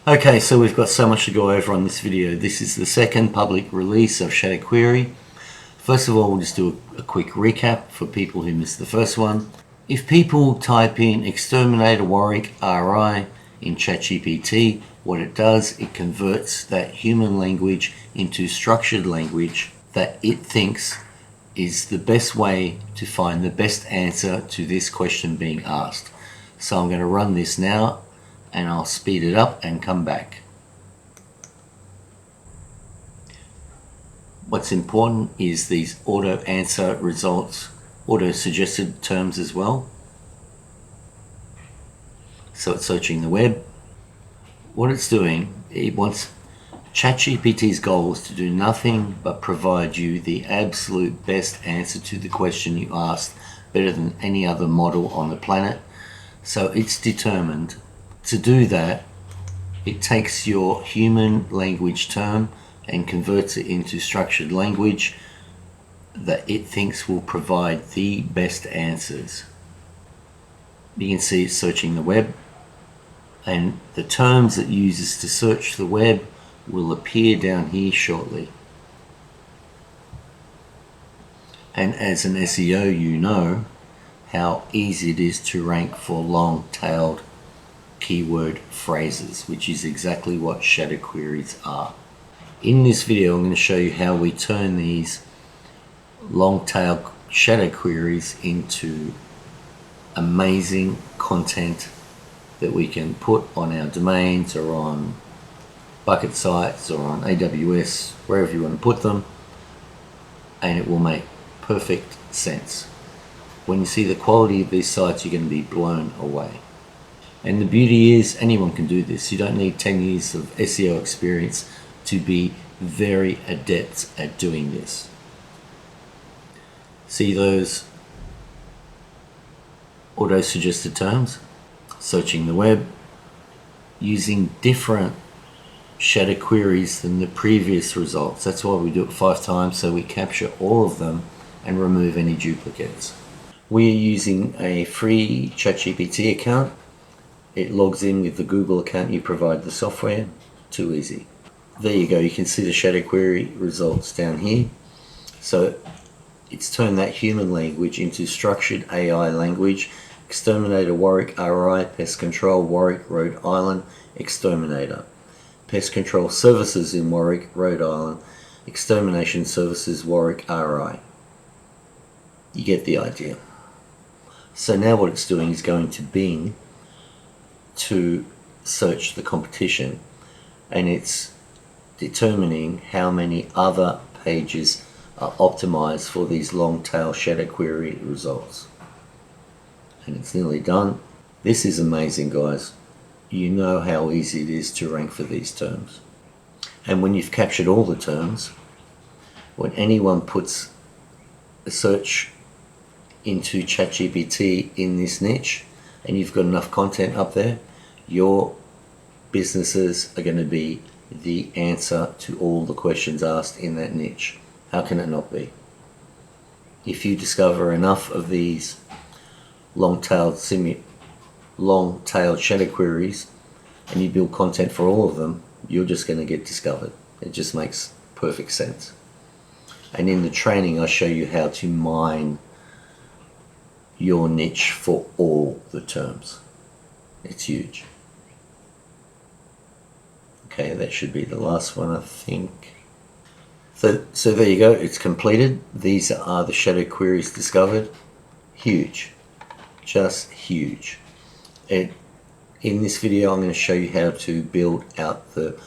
Okay, so we've got so much to go over on this video. This is the second public release of Shadow Query. First of all, we'll just do a quick recap for people who missed the first one. If people type in Exterminator Warwick RI in ChatGPT, what it does, it converts that human language into structured language that it thinks is the best way to find the best answer to this question being asked. So I'm going to run this now and I'll speed it up and come back. What's important is these auto answer results, auto suggested terms as well. So it's searching the web. What it's doing, it wants ChatGPT's goal is to do nothing but provide you the absolute best answer to the question you asked, better than any other model on the planet. So it's determined to do that. It takes your human language term and converts it into structured language that it thinks will provide the best answers. You can see it's searching the web, and the terms it uses to search the web will appear down here shortly. And as an SEO, you know how easy it is to rank for long-tailed keyword phrases, which is exactly what shadow queries are. In this video, I'm going to show you how we turn these long-tail shadow queries into amazing content that we can put on our domains or on bucket sites or on AWS, wherever you want to put them, and it will make perfect sense. When you see the quality of these sites, you're going to be blown away. And the beauty is anyone can do this. You don't need 10 years of SEO experience to be very adept at doing this. See those auto-suggested terms? Searching the web, using different shadow queries than the previous results. That's why we do it 5 times, so we capture all of them and remove any duplicates. We are using a free ChatGPT account. It logs in with the Google account you provide the software. Too easy. There you go, you can see the shadow query results down here. So it's turned that human language into structured AI language. Exterminator Warwick RI, Pest Control Warwick, Rhode Island, Exterminator. Pest Control Services in Warwick, Rhode Island, Extermination Services Warwick RI. You get the idea. So now what it's doing is going to Bing to search the competition, and it's determining how many other pages are optimized for these long tail shadow query results. And it's nearly done. This is amazing, guys. You know how easy it is to rank for these terms. And when you've captured all the terms, when anyone puts a search into ChatGPT in this niche and you've got enough content up there, your businesses are going to be the answer to all the questions asked in that niche. How can it not be? If you discover enough of these long-tailed shadow queries and you build content for all of them, you're just going to get discovered. It just makes perfect sense. And in the training, I show you how to mine your niche for all the terms. It's huge. Okay, that should be the last one, I think. So there you go, it's completed. These are the shadow queries discovered. Huge, just huge. In this video, I'm going to show you how to build out the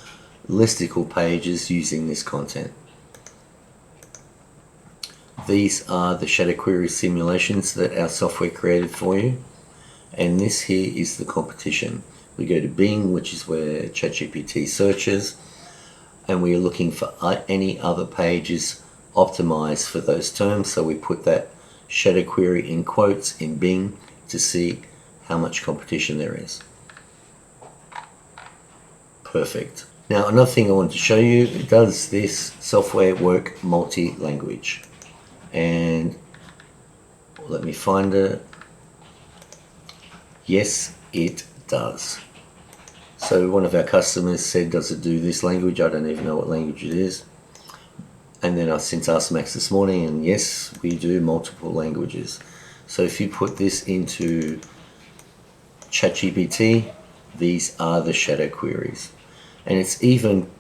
listicle pages using this content. These are the shadow query simulations that our software created for you, and this here is the competition. We go to Bing, which is where ChatGPT searches, and we are looking for any other pages optimized for those terms. So we put that shadow query in quotes in Bing to see how much competition there is. Perfect. Now another thing I want to show you, does this software work multi-language? And let me find it. Yes, it does. So one of our customers said, does it do this language? I don't even know what language it is. And then I since asked Max this morning, and yes, we do multiple languages. So if you put this into ChatGPT, these are the shadow queries. And it's even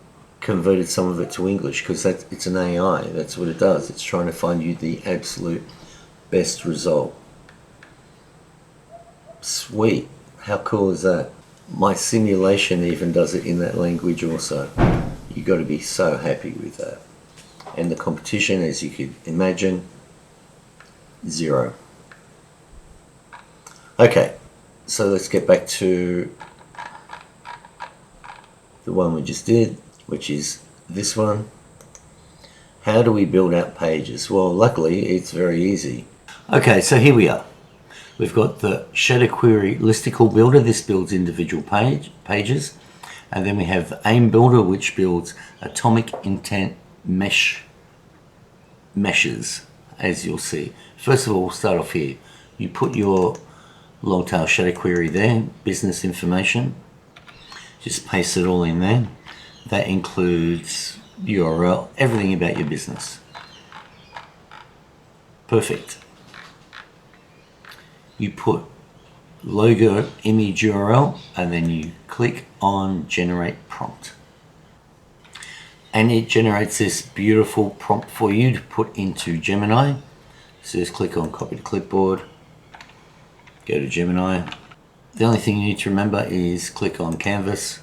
converted some of it to English because it's an AI. That's what it does. It's trying to find you the absolute best result. Sweet. How cool is that? My simulation even does it in that language also. You got to be so happy with that. And the competition, as you could imagine, 0. Okay, so let's get back to the one we just did, which is this one. How do we build out pages? Well, luckily it's very easy. Okay, so here we are. We've got the Shadow Query Listicle Builder. This builds individual pages. And then we have the AIM Builder, which builds atomic intent meshes, as you'll see. First of all, we'll start off here. You put your Longtail Shadow Query there, business information. Just paste it all in there. That includes URL, everything about your business. Perfect. You put logo, image, URL, and then you click on Generate Prompt. And it generates this beautiful prompt for you to put into Gemini. So just click on Copy to Clipboard, go to Gemini. The only thing you need to remember is click on Canvas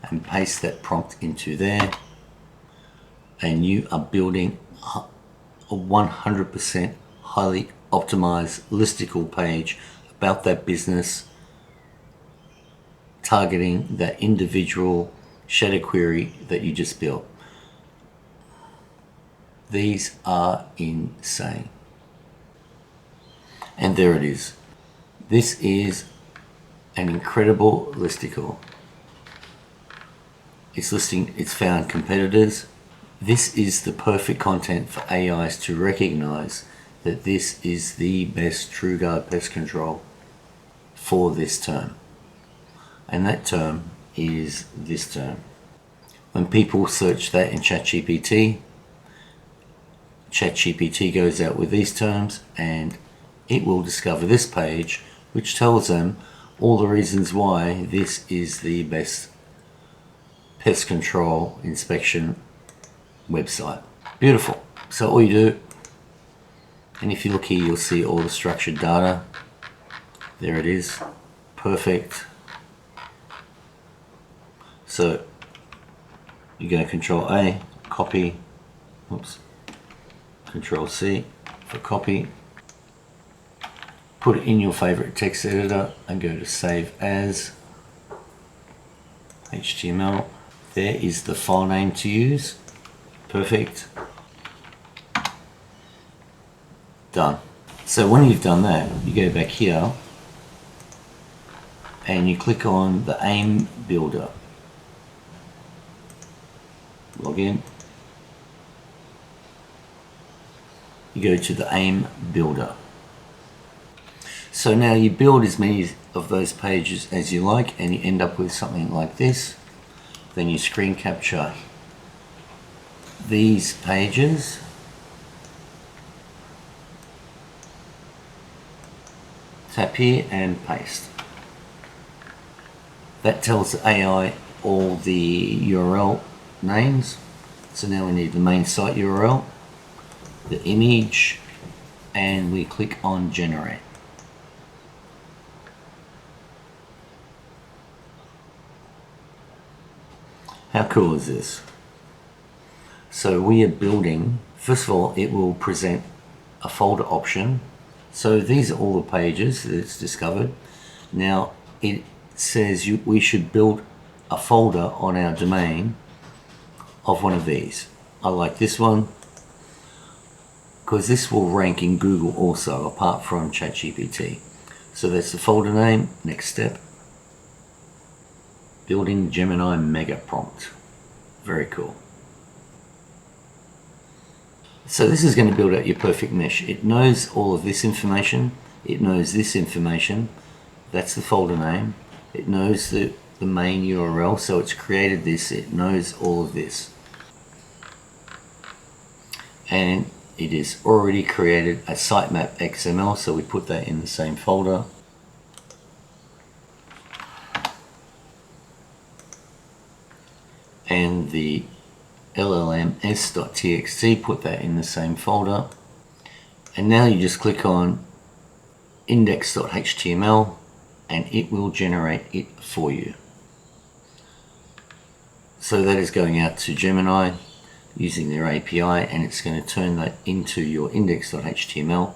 and paste that prompt into there. And you are building a 100% highly optimized listicle page about that business, targeting that individual shadow query that you just built. These are insane. And there it is. This is an incredible listicle. It's found competitors. This is the perfect content for AIs to recognize that this is the best TrueGuard pest control for this term. And that term is this term. When people search that in ChatGPT, ChatGPT goes out with these terms and it will discover this page, which tells them all the reasons why this is the best pest control inspection website. Beautiful. So all you do, and if you look here, you'll see all the structured data. There it is. Perfect. So you go Control A, copy, oops, Control C for copy. Put it in your favorite text editor and go to Save As, HTML. There is the file name to use. Perfect. Done. So when you've done that, you go back here and you click on the AIM Builder. Log in. You go to the AIM Builder. So now you build as many of those pages as you like and you end up with something like this. Then you screen capture these pages. Tap here and paste. That tells the AI all the URL names. So now we need the main site URL, the image, and we click on Generate. How cool is this? So we are building, first of all, it will present a folder option. So these are all the pages that it's discovered. Now it says we should build a folder on our domain of one of these. I like this one because this will rank in Google also, apart from ChatGPT. So that's the folder name. Next step, building Gemini Mega Prompt. Very cool. So this is going to build out your perfect mesh. It knows all of this information. It knows this information. That's the folder name. It knows the the main URL, so it's created this, it knows all of this. And it is already created a sitemap XML, so we put that in the same folder. And the llms.txt, put that in the same folder. And now you just click on index.html and it will generate it for you. So that is going out to Gemini using their API, and it's going to turn that into your index.html,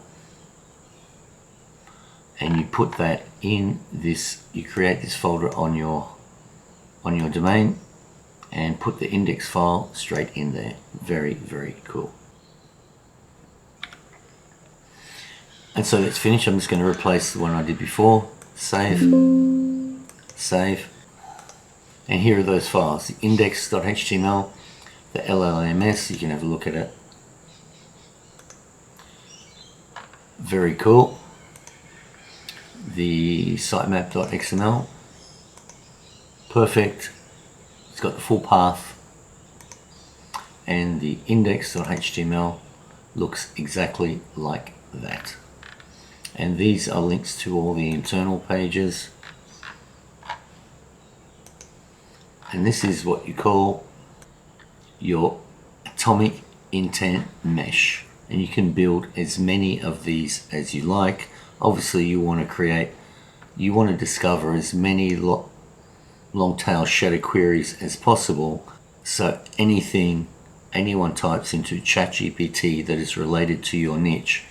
and you put that in this, you create this folder on your domain and put the index file straight in there. Very, very cool. And so that's finished. I'm just going to replace the one I did before. Save, save, and here are those files, the index.html, the LLMS, you can have a look at it. Very cool. The sitemap.xml, perfect. It's got the full path. And the index.html looks exactly like that. And these are links to all the internal pages. And this is what you call your atomic intent mesh, and you can build as many of these as you like. Obviously you want to discover as many long tail shadow queries as possible, so anything anyone types into ChatGPT that is related to your niche,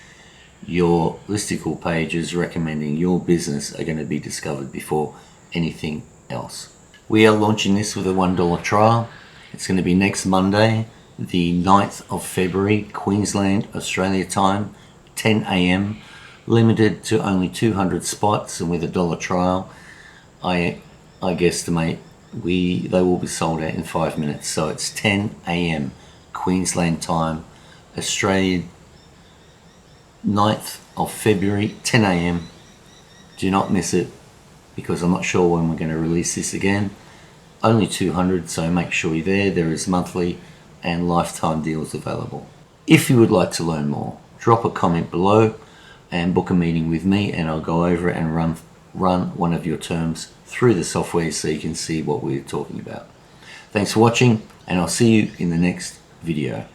your listicle pages recommending your business are going to be discovered before anything else. We are launching this with a $1 trial. It's going to be next Monday, the 9th of February, Queensland, Australia time, 10 AM, limited to only 200 spots, and with a $1 trial, I guesstimate they will be sold out in 5 minutes. So it's 10 AM, Queensland time, Australia, 9th of February, 10 AM. Do not miss it, because I'm not sure when we're going to release this again. Only 200, so make sure you're there. There is monthly and lifetime deals available. If you would like to learn more, drop a comment below and book a meeting with me, and I'll go over it and run one of your terms through the software so you can see what we're talking about. Thanks for watching, and I'll see you in the next video.